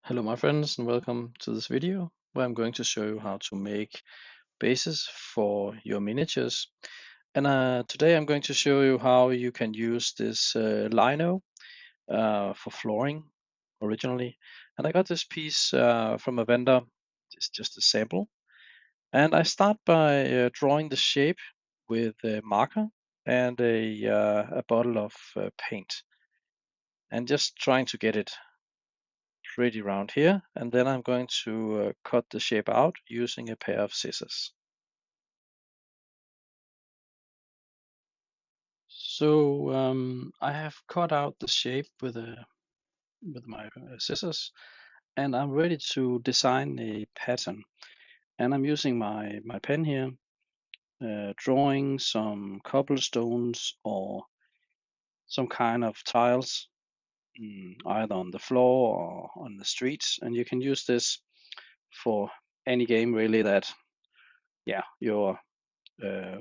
Hello my friends and welcome to this video where I'm going to show you how to make bases for your miniatures. And today I'm going to show you how you can use this lino for flooring originally. And I got this piece from a vendor. It's just a sample. And I start by drawing the shape with a marker and a bottle of paint and just trying to get it pretty round here, and then I'm going to cut the shape out using a pair of scissors. So I have cut out the shape with my scissors, and I'm ready to design a pattern. And I'm using my pen here, drawing some cobblestones or some kind of tiles, either on the floor or on the streets. And you can use this for any game really that, yeah, you're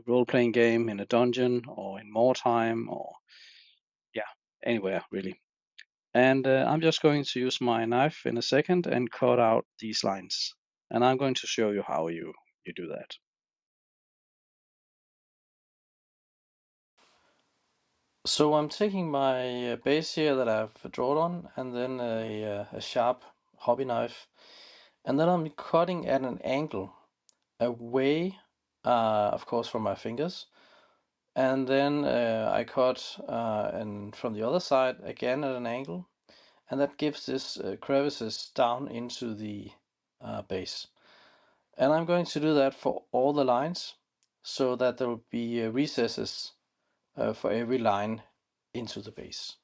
role-playing game in a dungeon or in more time or yeah, anywhere really. And I'm just going to use my knife in a second and cut out these lines. And I'm going to show you how you do that. So I'm taking my base here that I've drawn on, and then a sharp hobby knife, and then I'm cutting at an angle away, of course, from my fingers. And then I cut and from the other side again at an angle, and that gives this crevices down into the base. And I'm going to do that for all the lines so that there will be recesses for every line into the base.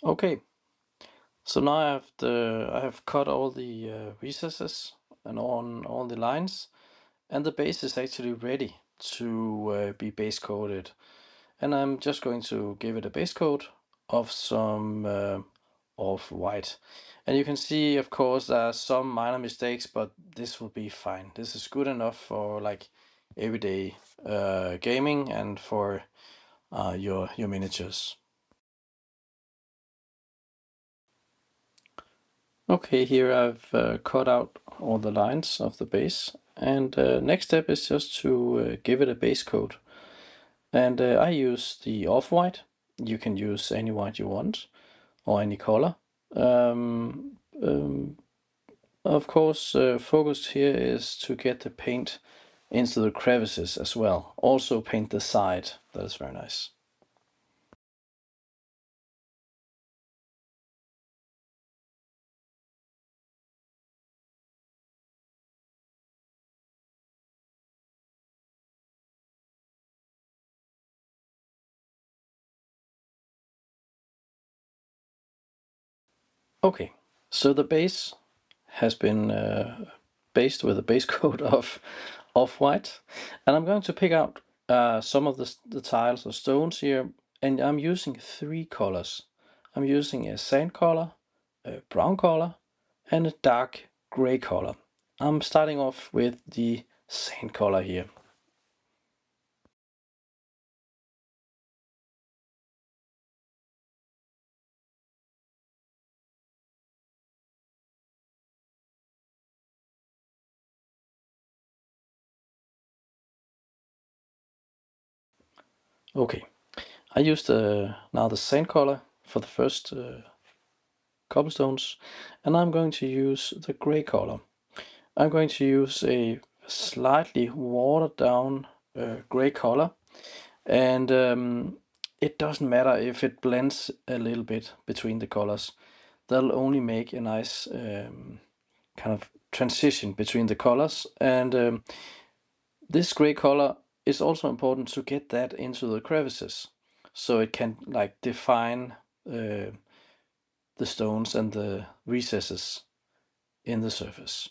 Okay, so now I have cut all the recesses and on all the lines, and the base is actually ready to be base coated. And I'm just going to give it a base coat of some off-white. And you can see, of course, there are some minor mistakes, but this will be fine. This is good enough for like everyday gaming and for your miniatures. Okay, here I've cut out all the lines of the base, and next step is just to give it a base coat. And I use the off-white. You can use any white you want or any color. Um, um, of course, focus here is to get the paint into the crevices as well. Also paint the side. That is very nice. Okay, so the base has been based with a base coat of off-white, and I'm going to pick out some of the tiles or stones here, and I'm using three colors. I'm using a sand color, a brown color, and a dark gray color. I'm starting off with the sand color here. Okay, I used now the sand color for the first cobblestones, and I'm going to use the gray color. I'm going to use a slightly watered down gray color, and it doesn't matter if it blends a little bit between the colors. That'll only make a nice kind of transition between the colors, and this gray color is also important to get that into the crevices so it can like define the stones and the recesses in the surface.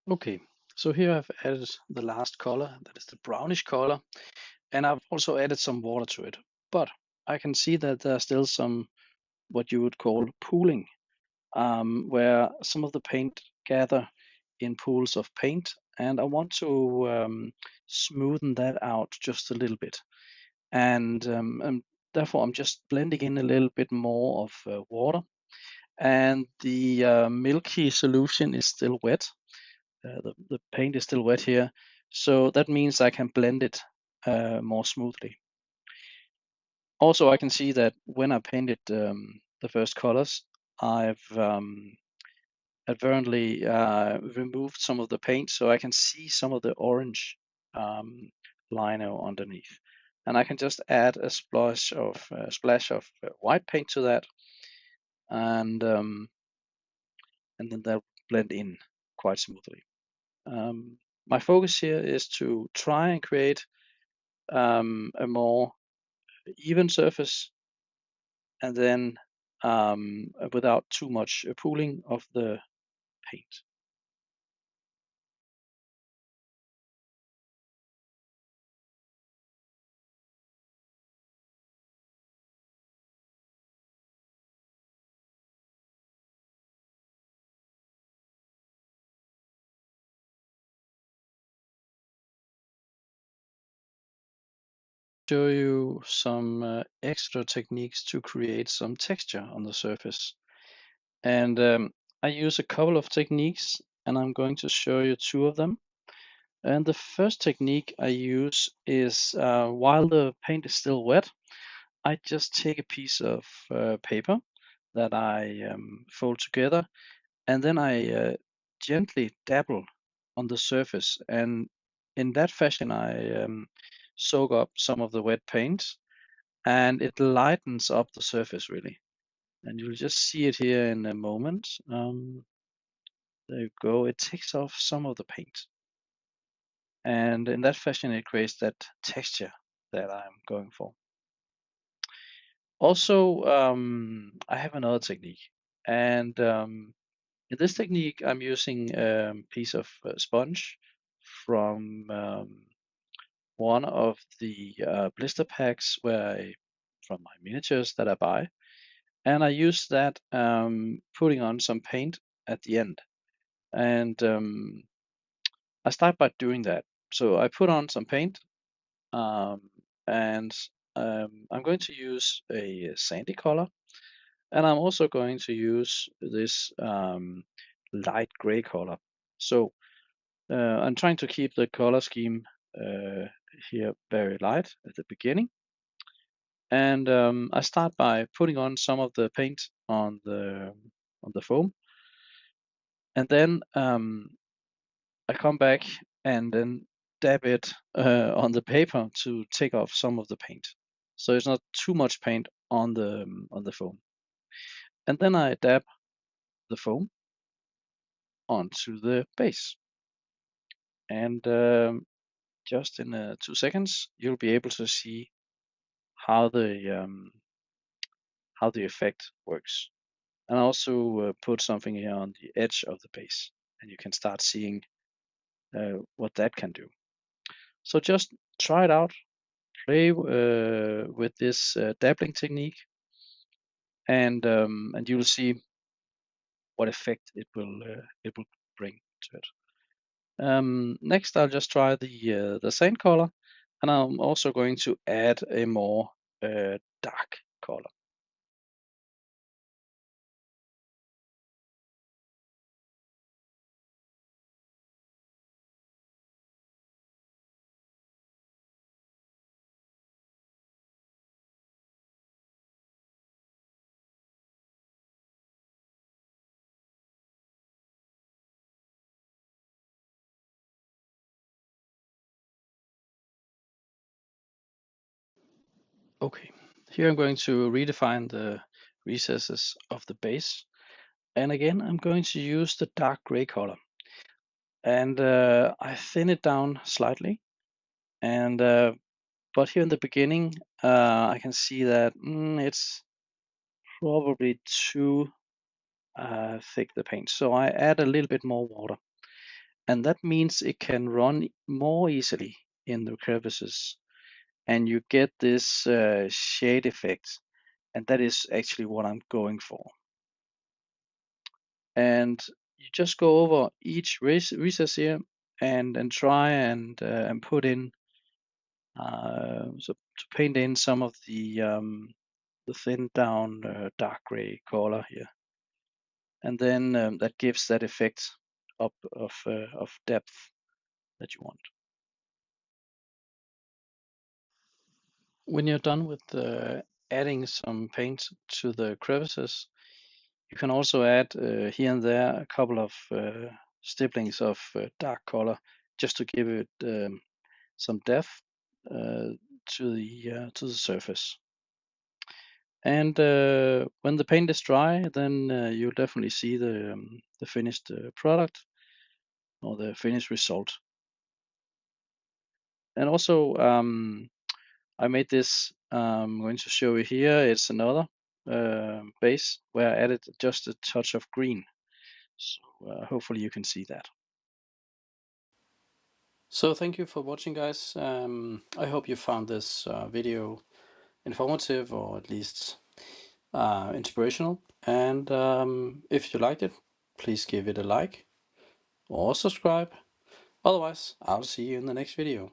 Okay, so here I've added the last color, that is the brownish color, and I've also added some water to it. But I can see that there's still some what you would call pooling, where some of the paint gather in pools of paint, and I want to smoothen that out just a little bit. And therefore, I'm just blending in a little bit more of water, and the milky solution is still wet. The paint is still wet here, so that means I can blend it more smoothly. Also, I can see that when I painted the first colors, I've advertently removed some of the paint, so I can see some of the orange um, lino underneath. And I can just add a splash of white paint to that, and um, and then they'll blend in quite smoothly. My focus here is to try and create a more even surface, and then without too much pooling of the paint. Show you some extra techniques to create some texture on the surface. And I use a couple of techniques, and I'm going to show you two of them. And the first technique I use is while the paint is still wet, I just take a piece of paper that I fold together, and then I gently dabble on the surface. And in that fashion, I soak up some of the wet paint, and it lightens up the surface really. And you'll just see it here in a moment. There you go. It takes off some of the paint. And in that fashion, it creates that texture that I'm going for. Also, I have another technique. And in this technique, I'm using a piece of sponge from one of the blister packs from my miniatures that I buy. And I use that putting on some paint at the end. And I start by doing that. So I put on some paint, um, and I'm going to use a sandy color, and I'm also going to use this light gray color. So I'm trying to keep the color scheme here very light at the beginning. And I start by putting on some of the paint on the foam, and then I come back and then dab it on the paper to take off some of the paint, so it's not too much paint on the foam. And then I dab the foam onto the base, and just in 2 seconds you'll be able to see how the effect works. And I also put something here on the edge of the base, and you can start seeing what that can do. So just try it out, play with this dabbling technique, and you'll see what effect it will bring to it. Next, I'll just try the same color, and I'm also going to add a more dark color. Okay, here I'm going to redefine the recesses of the base, and again I'm going to use the dark gray color, and I thin it down slightly, and but here in the beginning I can see that it's probably too thick, the paint, so I add a little bit more water. and that means it can run more easily in the crevices, and you get this shade effect, and that is actually what I'm going for. And you just go over each recess here and try and put in so to paint in some of the thin down dark gray color here, and then that gives that effect up of depth that you want. When you're done with adding some paint to the crevices, you can also add here and there a couple of stipplings of dark color just to give it some depth to the surface. And when the paint is dry, then you'll definitely see the finished product or the finished result. And also, I made this. I'm going to show you here. It's another base where I added just a touch of green. So hopefully you can see that. So thank you for watching, guys. I hope you found this video informative, or at least inspirational. And if you liked it, please give it a like or subscribe. Otherwise, I'll see you in the next video.